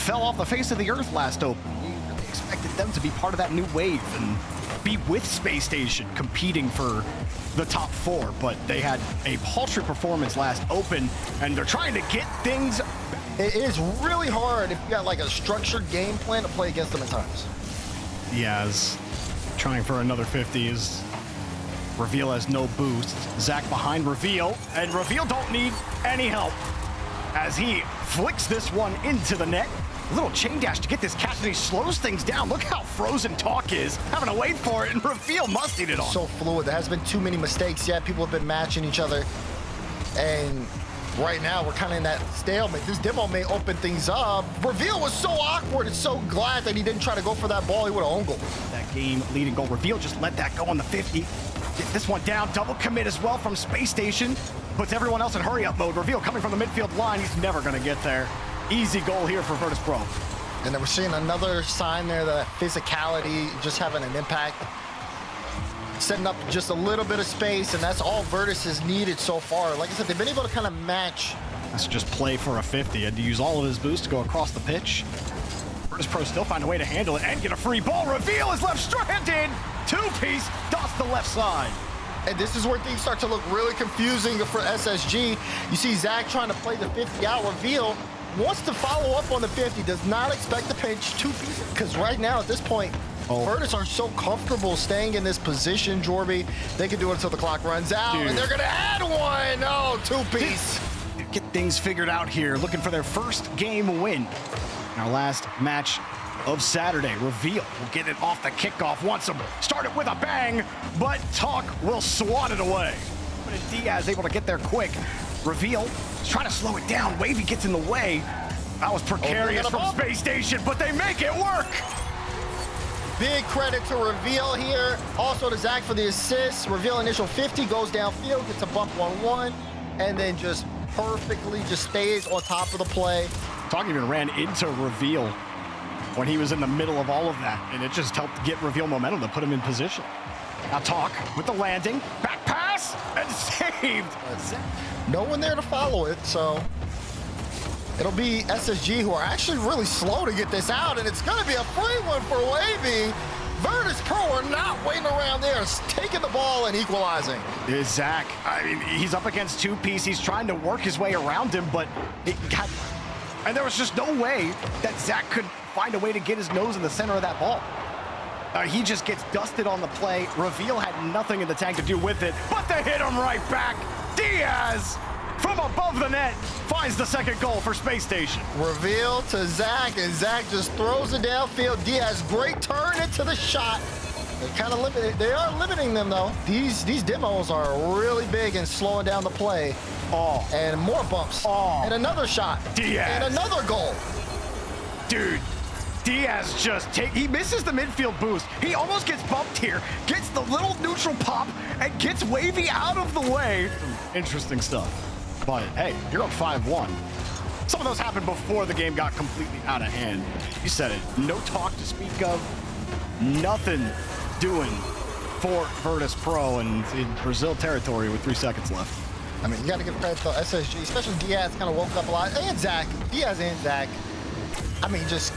fell off the face of the earth last open. We really expected them to be part of that new wave and be with Space Station competing for the top 4, but they had a paltry performance last open, and they're trying to get things. It is really hard if you got like a structured game plan to play against them at times. Diaz trying for another 50s. Reveal has no boost. Zach behind Reveal, and Reveal don't need any help as he flicks this one into the net. A little chain dash to get this catch, and he slows things down. Look how frozen Talk is, having to wait for it, and Reveal must eat it on. So fluid. There has been too many mistakes yet. People have been matching each other, and right now we're kind of in that stalemate. This demo may open things up. Reveal was so awkward and so glad that he didn't try to go for that ball. He would have owned goal. That game-leading goal. Reveal just let that go on the 50. Get this one down. Double commit as well from Space Station. Puts everyone else in hurry-up mode. Reveal coming from the midfield line. He's never going to get there. Easy goal here for Virtus.Pro. And then we're seeing another sign there, that physicality just having an impact. Setting up just a little bit of space, and that's all Virtus has needed so far. Like I said, they've been able to kind of match. Let's just play for a 50 and to use all of his boost to go across the pitch. Virtus.Pro still find a way to handle it and get a free ball. Reveal is left stranded. Two-piece dots the left side. And this is where things start to look really confusing for SSG. You see Zach trying to play the 50 out. Reveal wants to follow up on the 50, does not expect the pinch. Two-piece, because right now at this point, Virtus are so comfortable staying in this position, Jorby. They can do it until the clock runs out, and they're gonna add one. Oh, two-piece. Get things figured out here, looking for their first game win. In our last match of Saturday, Reveal will get it off the kickoff, wants him, start it with a bang, but Talk will swat it away. But Diaz able to get there quick. Reveal is trying to slow it down. Wavy gets in the way. That was precarious from Space Station, but they make it work. Big credit to Reveal here. Also to Zach for the assist. Reveal initial 50, goes downfield, gets a bump 1-1, and then just perfectly just stays on top of the play. Talk even ran into Reveal when he was in the middle of all of that, and it just helped get Reveal momentum to put him in position. Now Talk with the landing, back pass, and saved. No one there to follow it, so it'll be SSG who are actually really slow to get this out, and it's gonna be a free one for Wavy. Virtus.Pro are not waiting around there, taking the ball and equalizing. Is Zach, I mean, he's up against two-piece. He's trying to work his way around him, but and there was just no way that Zach could find a way to get his nose in the center of that ball. He just gets dusted on the play. Reveal had nothing in the tank to do with it, but they hit him right back. Diaz, from above the net, finds the second goal for Space Station. Reveal to Zach, and Zach just throws it downfield. Diaz, great turn into the shot. They're kind of limited. They are limiting them, though. These demos are really big in slowing down the play. Oh. And more bumps. Oh. And another shot. Diaz. And another goal. Dude, Diaz he misses the midfield boost. He almost gets bumped here, gets the little neutral pop, and gets Wavy out of the way. Interesting stuff. But hey, you're up 5-1. Some of those happened before the game got completely out of hand. You said it, no Talk to speak of, nothing doing for Virtus.Pro and in Brazil territory with 3 seconds left. I mean, you got to give credit to SSG, especially Diaz kind of woke up a lot, and Zach, Diaz and Zach. I mean, just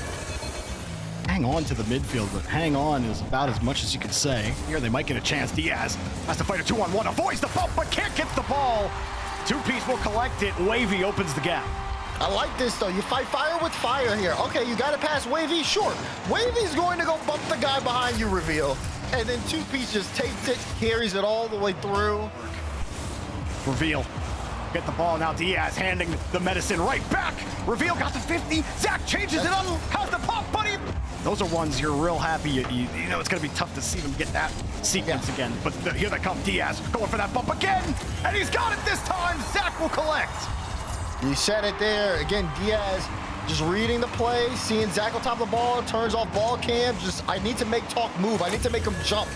hang on to the midfield, but hang on is about as much as you can say. Here they might get a chance. Diaz has to fight a 2-on-1, avoids the bump, but can't get the ball. Two-piece will collect it. Wavy opens the gap. I like this, though. You fight fire with fire here. Okay, you got to pass Wavy, sure. Wavy's going to go bump the guy behind you, Reveal. And then two-piece just takes it, carries it all the way through. Reveal. Get the ball now. Diaz handing the medicine right back. Reveal got the 50. Zach changes it up. How's the pop, buddy? Those are ones you're real happy. You know it's going to be tough to see them get that sequence again. But here they come. Diaz going for that bump again. And he's got it this time. Zach will collect. You said it there. Again, Diaz just reading the play, seeing Zach on top of the ball, turns off ball cam. I need to make Talk move. I need to make him jump.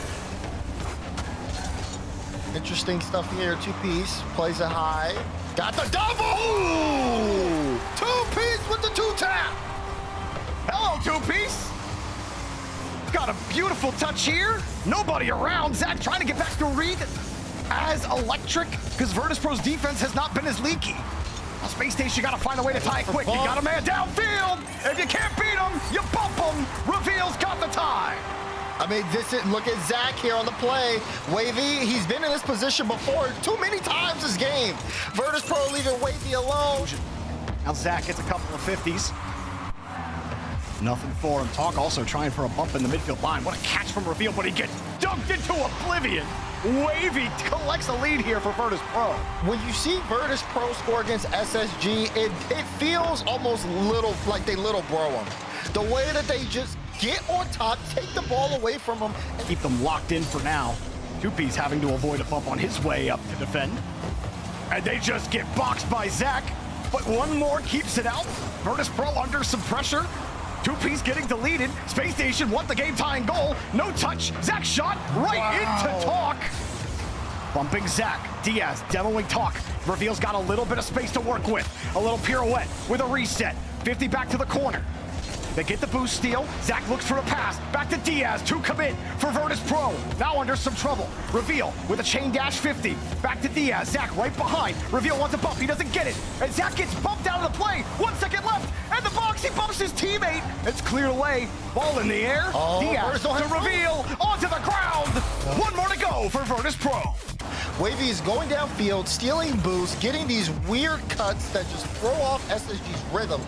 Interesting stuff here. Two-piece plays it high. Got the double! Ooh! Two-piece with the two-tap! Hello, two-piece! Got a beautiful touch here. Nobody around. Zach trying to get back to read as electric because Virtus.Pro's defense has not been as leaky. Now, Space Station got to find a way to tie it quick. You got a man downfield. If you can't I mean, look at Zach here on the play. Wavy, he's been in this position before too many times this game. Virtus.Pro leaving Wavy alone. Now Zach gets a couple of 50s. Nothing for him. Talk also trying for a bump in the midfield line. What a catch from Reveal, but he gets dunked into oblivion. Wavy collects a lead here for Virtus.Pro. When you see Virtus.Pro score against SSG, it feels almost like they little bro him. The way that they just get on top, take the ball away from him, and keep them locked in for now. 2P's having to avoid a bump on his way up to defend. And they just get boxed by Zach, but one more keeps it out. Virtus.Pro under some pressure. 2P's getting deleted. Spacestation want the game-tying goal. No touch. Zach shot right into Talk. Bumping Zach. Diaz demoing Talk. Reveal's got a little bit of space to work with. A little pirouette with a reset. 50 back to the corner. They get the boost steal. Zach looks for a pass. Back to Diaz to commit for Virtus.Pro. Now under some trouble. Reveal with a chain dash 50. Back to Diaz. Zach right behind. Reveal wants a bump. He doesn't get it. And Zach gets bumped out of the play. 1 second left. And the box. He bumps his teammate. It's cleared away. Ball in the air. Diaz to Reveal. Onto the ground. One more to go for Virtus.Pro. Wavy is going downfield, stealing boosts, getting these weird cuts that just throw off SSG's rhythm.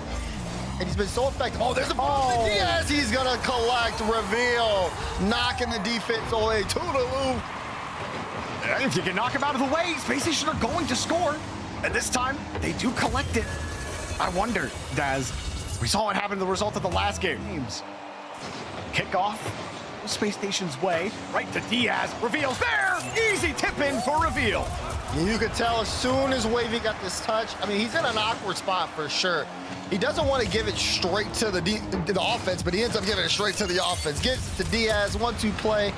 And he's been so effective. Oh, there's a ball to Diaz. He's going to collect. Reveal. Knocking the defense away. Toodaloo. If you can knock him out of the way, Spacestation are going to score. And this time, they do collect it. I wonder, Daz, we saw what happened to the result of the last game. Kickoff. Spacestation's way. Right to Diaz. Reveal's there. Easy tip in for Reveal. You could tell as soon as Wavy got this touch, I mean, he's in an awkward spot for sure. He doesn't want to give it straight to the offense, but he ends up giving it straight to the offense. Gets to Diaz, 1-2 play.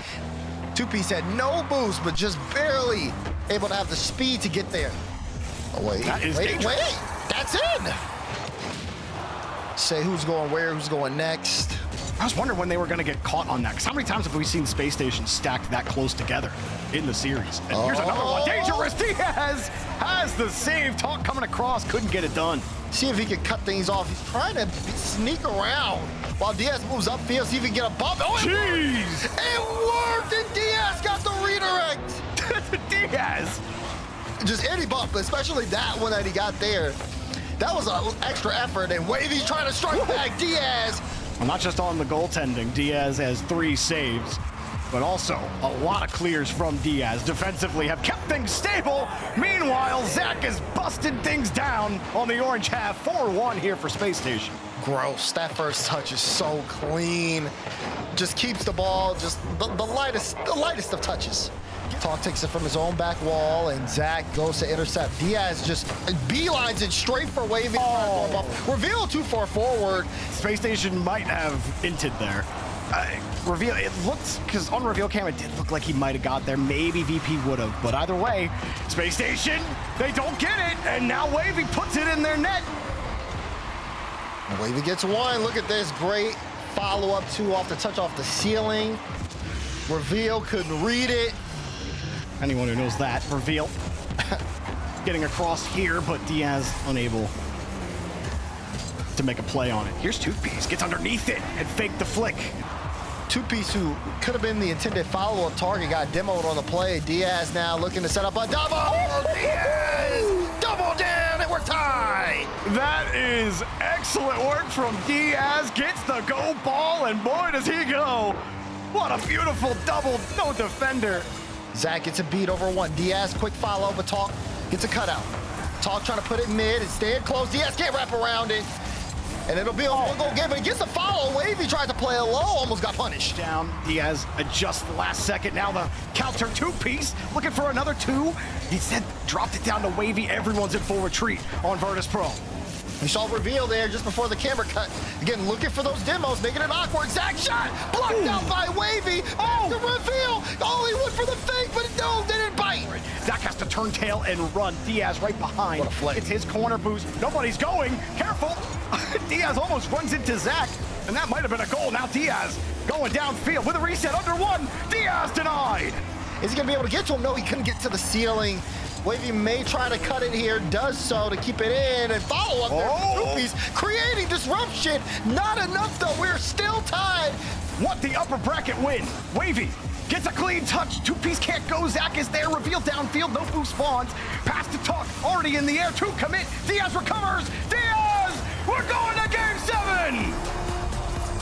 2P had no boost, but just barely able to have the speed to get there. Oh, wait, wait, that's in. Say who's going where, who's going next. I was wondering when they were going to get caught on that, because how many times have we seen Spacestation stacked that close together in the series? And here's another one. Dangerous. Diaz has the save. Talk coming across. Couldn't get it done. See if he can cut things off. He's trying to sneak around while Diaz moves upfield. See if he can get a bump. Oh, jeez! It worked, and Diaz got the redirect. Diaz. Just any bump, especially that one that he got there. That was an extra effort, and Wavy's trying to strike back. Diaz. Well, not just on the goaltending. Diaz has 3 saves, but also a lot of clears from Diaz. Defensively have kept things stable. Meanwhile, Zach is busting things down on the orange half. 4-1 here for Spacestation. Gross. That first touch is so clean. Just keeps the ball, just the lightest of touches. Talk takes it from his own back wall, and Zach goes to intercept. Diaz just beelines it straight for Wavy. Reveal too far forward. Spacestation might have inted there. Reveal, it looks, because on Reveal cam, it did look like he might have got there. Maybe VP would have, but either way, Spacestation, they don't get it, and now Wavy puts it in their net. And Wavy gets one. Look at this great follow-up two off the touch off the ceiling. Reveal couldn't read it. Anyone who knows that, Reveal getting across here, but Diaz unable to make a play on it. Here's 2P's, gets underneath it and fake the flick. 2P's who could have been the intended follow-up target got demoed on the play. Diaz now looking to set up a double. Diaz! Double down, and we're tied. That is excellent work from Diaz. Gets the go ball, and boy, does he go. What a beautiful double, no defender. Zach gets a beat over one. Diaz, quick follow, but Talk gets a cutout. Talk trying to put it mid and staying close. Diaz can't wrap around it. And it'll be a one-goal game, but he gets a follow. Wavy tried to play it low, almost got punished. Down, Diaz adjusts the last second. Now the counter 2-piece, looking for another 2. He said dropped it down to Wavy. Everyone's in full retreat on Virtus.Pro. We saw Reveal there just before the camera cut. Again, looking for those demos, making it awkward. Zach shot, blocked out by Wavy. The Reveal. Oh, he went for the fake, but no, didn't bite. Zach has to turn tail and run. Diaz right behind. What a flick. It's his corner boost. Nobody's going. Careful. Diaz almost runs into Zach, and that might have been a goal. Now Diaz going downfield with a reset under one. Diaz denied. Is he going to be able to get to him? No, he couldn't get to the ceiling. Wavy may try to cut it here, does so to keep it in and follow up there. Two-piece creating disruption. Not enough though, we're still tied. Want the upper bracket win. Wavy gets a clean touch. Two-piece can't go. Zach is there. Reveal downfield. No boost spawns. Pass to Talk. Already in the air. Two commit. Diaz recovers. Diaz! We're going to game 7!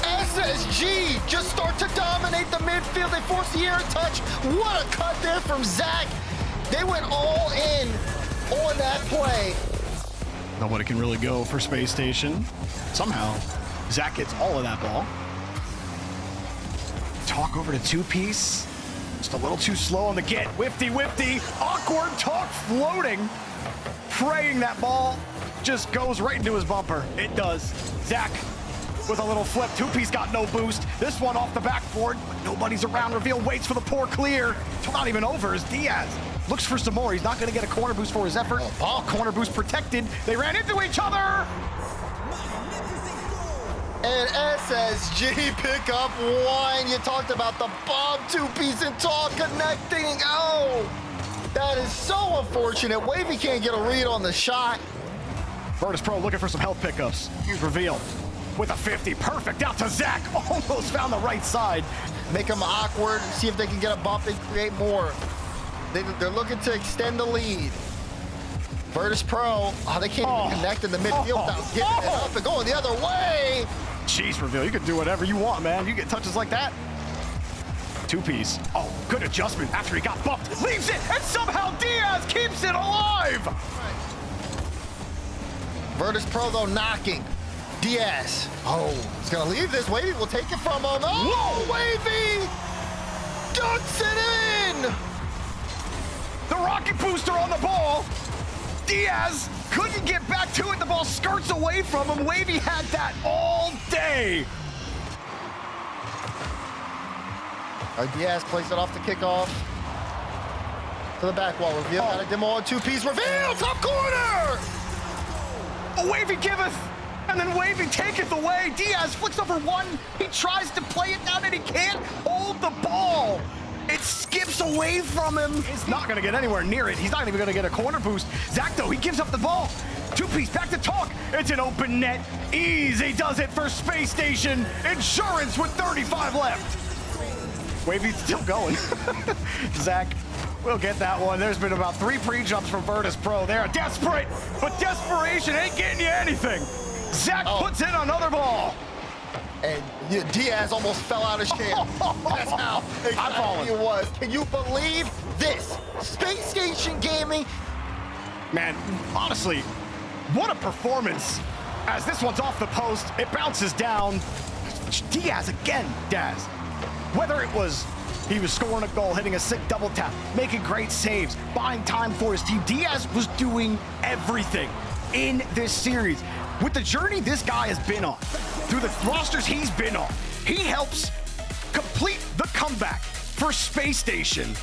SSG just start to dominate the midfield. They force the air touch. What a cut there from Zach. They went all in on that play. Nobody can really go for Space Station. Somehow, Zach gets all of that ball. Talk over to two-piece. Just a little too slow on the get. Whifty. Awkward Talk floating. Praying that ball just goes right into his bumper. It does. Zach with a little flip. Two-piece got no boost. This one off the backboard, but nobody's around. Reveal waits for the poor clear. Till not even over as Diaz looks for some more. He's not going to get a corner boost for his effort. Ball corner boost protected. They ran into each other. And SSG pick up one. You talked about the bomb, two-piece and Talk connecting. Oh, that is so unfortunate. Wavy can't get a read on the shot. Virtus.Pro looking for some health pickups. Here's Reveal with a 50. Perfect out to Zach. Almost found the right side. Make them awkward and see if they can get a bump and create more. They're looking to extend the lead. Virtus.Pro, they can't even connect in the midfield without getting it up and going the other way. Jeez, Reveal, you can do whatever you want, man. You get touches like that. Two-piece. Oh, good adjustment after he got bumped. Leaves it, and somehow Diaz keeps it alive. Virtus.Pro, though, knocking. Diaz. Oh, he's going to leave this. Wavy will take it from him. Oh, Wavy dunks it in. The rocket booster on the ball. Diaz couldn't get back to it. The ball skirts away from him. Wavy had that all day. Diaz plays it off the kickoff. To the back wall. Reveal. Got a demo on two-piece. Reveal. Top corner. Wavy giveth, and then Wavy taketh away. Diaz flicks over one. He tries to play it down, and he can't hold the ball. It skips away from him. He's not going to get anywhere near it. He's not even going to get a corner boost. Zach, though, he gives up the ball. Two-piece back to Talk. It's an open net. Easy does it for Space Station. Insurance with 35 left. Wavy's still going. Zach will get that one. There's been about 3 pre-jumps from Virtus.Pro. They're desperate, but desperation ain't getting you anything. Zach puts in another ball. And Diaz almost fell out of shape. That's how exactly it was. Can you believe this? Space Station Gaming. Man, honestly, what a performance. As this one's off the post, it bounces down. Diaz again, Daz. Whether it was he was scoring a goal, hitting a sick double tap, making great saves, buying time for his team, Diaz was doing everything in this series. With the journey this guy has been on, through the rosters he's been on, he helps complete the comeback for Space Station